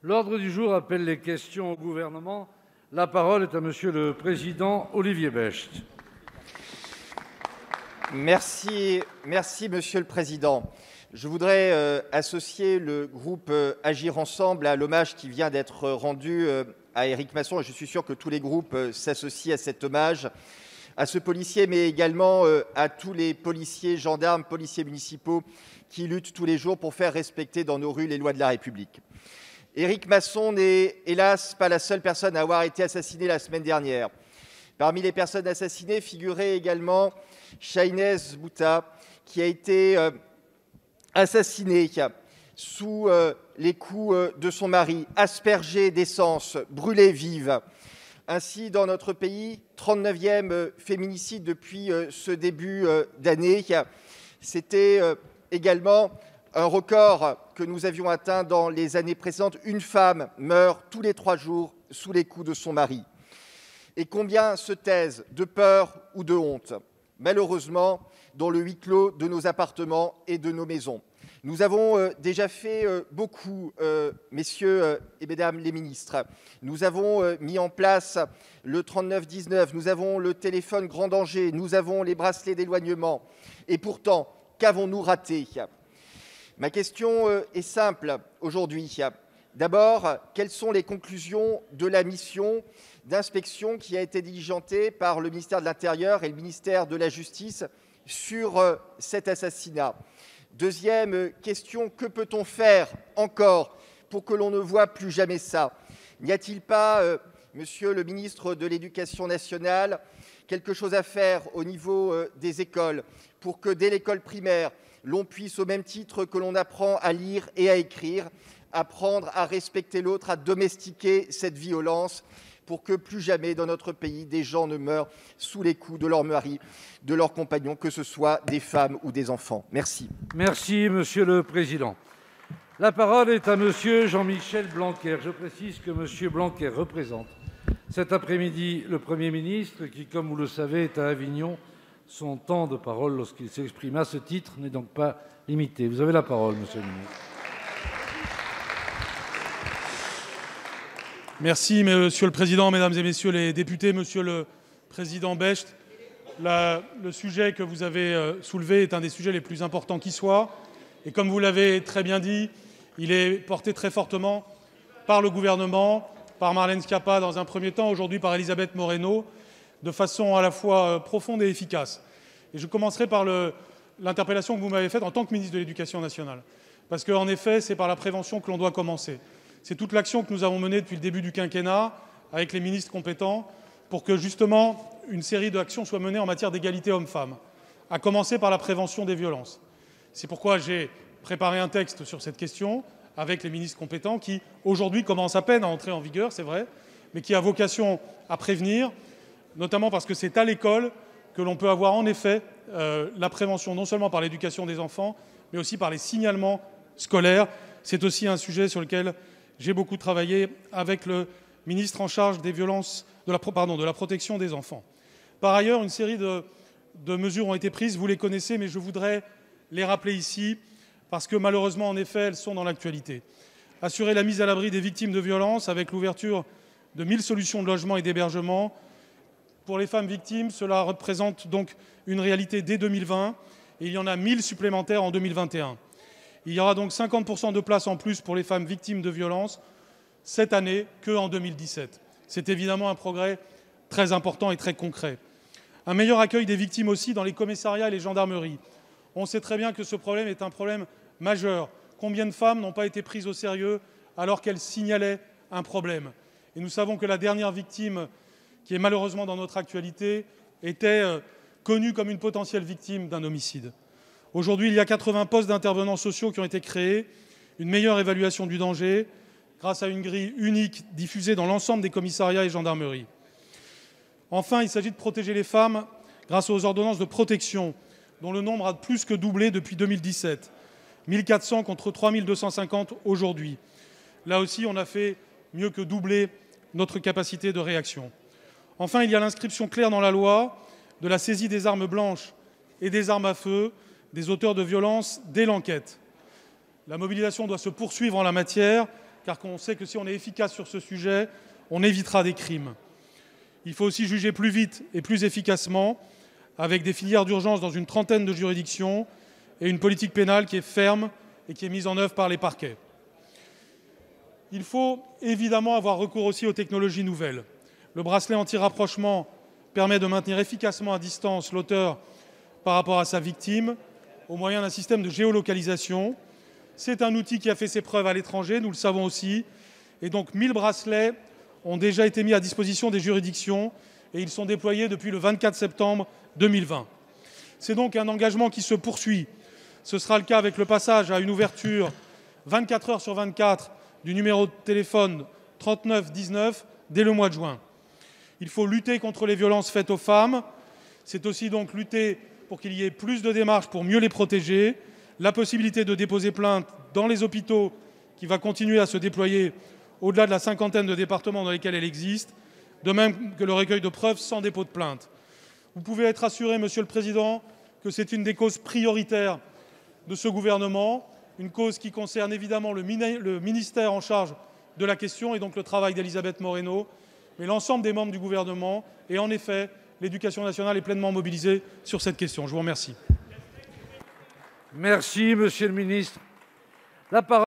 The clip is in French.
L'ordre du jour appelle les questions au gouvernement. La parole est à Monsieur le Président Olivier Becht. Merci, Monsieur le Président. Je voudrais associer le groupe Agir Ensemble à l'hommage qui vient d'être rendu à Éric Masson. Et je suis sûr que tous les groupes s'associent à cet hommage à ce policier, mais également à tous les policiers, gendarmes, policiers municipaux qui luttent tous les jours pour faire respecter dans nos rues les lois de la République. Éric Masson n'est hélas pas la seule personne à avoir été assassinée la semaine dernière. Parmi les personnes assassinées figurait également Chahinez Bouta, qui a été assassinée sous les coups de son mari, aspergée d'essence, brûlée vive. Ainsi, dans notre pays, 39e féminicide depuis ce début d'année. C'était également un record que nous avions atteint dans les années précédentes. Une femme meurt tous les 3 jours sous les coups de son mari. Et combien se taisent de peur ou de honte, malheureusement, dans le huis clos de nos appartements et de nos maisons. Nous avons déjà fait beaucoup, messieurs et mesdames les ministres. Nous avons mis en place le 3919, nous avons le téléphone grand danger, nous avons les bracelets d'éloignement. Et pourtant, qu'avons-nous raté ? Ma question est simple aujourd'hui. D'abord, quelles sont les conclusions de la mission d'inspection qui a été diligentée par le ministère de l'Intérieur et le ministère de la Justice sur cet assassinat ? Deuxième question, que peut-on faire encore pour que l'on ne voit plus jamais ça ? N'y a-t-il pas, monsieur le ministre de l'Éducation nationale, quelque chose à faire au niveau des écoles pour que dès l'école primaire, l'on puisse, au même titre que l'on apprend à lire et à écrire, apprendre à respecter l'autre, à domestiquer cette violence, pour que plus jamais dans notre pays, des gens ne meurent sous les coups de leur mari, de leurs compagnons, que ce soit des femmes ou des enfants. Merci. Merci, Monsieur le Président. La parole est à Monsieur Jean-Michel Blanquer. Je précise que Monsieur Blanquer représente cet après-midi le Premier ministre qui, comme vous le savez, est à Avignon. Son temps de parole, lorsqu'il s'exprime à ce titre, n'est donc pas limité. Vous avez la parole, Monsieur le ministre. Merci, Monsieur le Président, Mesdames et Messieurs les députés, Monsieur le Président Becht. Le sujet que vous avez soulevé est un des sujets les plus importants qui soit. Et comme vous l'avez très bien dit, il est porté très fortement par le gouvernement, par Marlène Schiappa dans un premier temps, aujourd'hui par Elisabeth Moreno, de façon à la fois profonde et efficace. Et je commencerai par l'interpellation que vous m'avez faite en tant que ministre de l'Éducation nationale. Parce qu'en effet, c'est par la prévention que l'on doit commencer. C'est toute l'action que nous avons menée depuis le début du quinquennat avec les ministres compétents pour que justement une série d'actions soient menées en matière d'égalité hommes-femmes, à commencer par la prévention des violences. C'est pourquoi j'ai préparé un texte sur cette question avec les ministres compétents qui, aujourd'hui, commencent à peine à entrer en vigueur, c'est vrai, mais qui a vocation à prévenir, notamment parce que c'est à l'école que l'on peut avoir en effet la prévention, non seulement par l'éducation des enfants, mais aussi par les signalements scolaires. C'est aussi un sujet sur lequel j'ai beaucoup travaillé avec le ministre en charge des violences, de la protection des enfants. Par ailleurs, une série de mesures ont été prises, vous les connaissez, mais je voudrais les rappeler ici, parce que malheureusement, en effet, elles sont dans l'actualité. Assurer la mise à l'abri des victimes de violences avec l'ouverture de 1000 solutions de logement et d'hébergement. Pour les femmes victimes, cela représente donc une réalité dès 2020, et il y en a 1000 supplémentaires en 2021. Il y aura donc 50% de places en plus pour les femmes victimes de violences cette année qu'en 2017. C'est évidemment un progrès très important et très concret. Un meilleur accueil des victimes aussi dans les commissariats et les gendarmeries. On sait très bien que ce problème est un problème majeur. Combien de femmes n'ont pas été prises au sérieux alors qu'elles signalaient un problème ? Et nous savons que la dernière victime, qui est malheureusement dans notre actualité, était connue comme une potentielle victime d'un homicide. Aujourd'hui, il y a 80 postes d'intervenants sociaux qui ont été créés, une meilleure évaluation du danger, grâce à une grille unique diffusée dans l'ensemble des commissariats et gendarmeries. Enfin, il s'agit de protéger les femmes grâce aux ordonnances de protection, dont le nombre a plus que doublé depuis 2017. 1400 contre 3250 aujourd'hui. Là aussi, on a fait mieux que doubler notre capacité de réaction. Enfin, il y a l'inscription claire dans la loi de la saisie des armes blanches et des armes à feu des auteurs de violences dès l'enquête. La mobilisation doit se poursuivre en la matière, car on sait que si on est efficace sur ce sujet, on évitera des crimes. Il faut aussi juger plus vite et plus efficacement, avec des filières d'urgence dans une trentaine de juridictions et une politique pénale qui est ferme et qui est mise en œuvre par les parquets. Il faut évidemment avoir recours aussi aux technologies nouvelles. Le bracelet anti-rapprochement permet de maintenir efficacement à distance l'auteur par rapport à sa victime au moyen d'un système de géolocalisation. C'est un outil qui a fait ses preuves à l'étranger, nous le savons aussi, et donc 1000 bracelets ont déjà été mis à disposition des juridictions et ils sont déployés depuis le 24 septembre 2020. C'est donc un engagement qui se poursuit. Ce sera le cas avec le passage à une ouverture 24 heures sur 24 du numéro de téléphone 3919 dès le mois de juin. Il faut lutter contre les violences faites aux femmes. C'est aussi donc lutter pour qu'il y ait plus de démarches pour mieux les protéger, la possibilité de déposer plainte dans les hôpitaux qui va continuer à se déployer au-delà de la cinquantaine de départements dans lesquels elle existe, de même que le recueil de preuves sans dépôt de plainte. Vous pouvez être assuré, Monsieur le Président, que c'est une des causes prioritaires de ce gouvernement, une cause qui concerne évidemment le ministère en charge de la question et donc le travail d'Elisabeth Moreno, mais l'ensemble des membres du gouvernement. Et en effet, l'éducation nationale est pleinement mobilisée sur cette question. Je vous remercie. Merci, Monsieur le ministre. La parole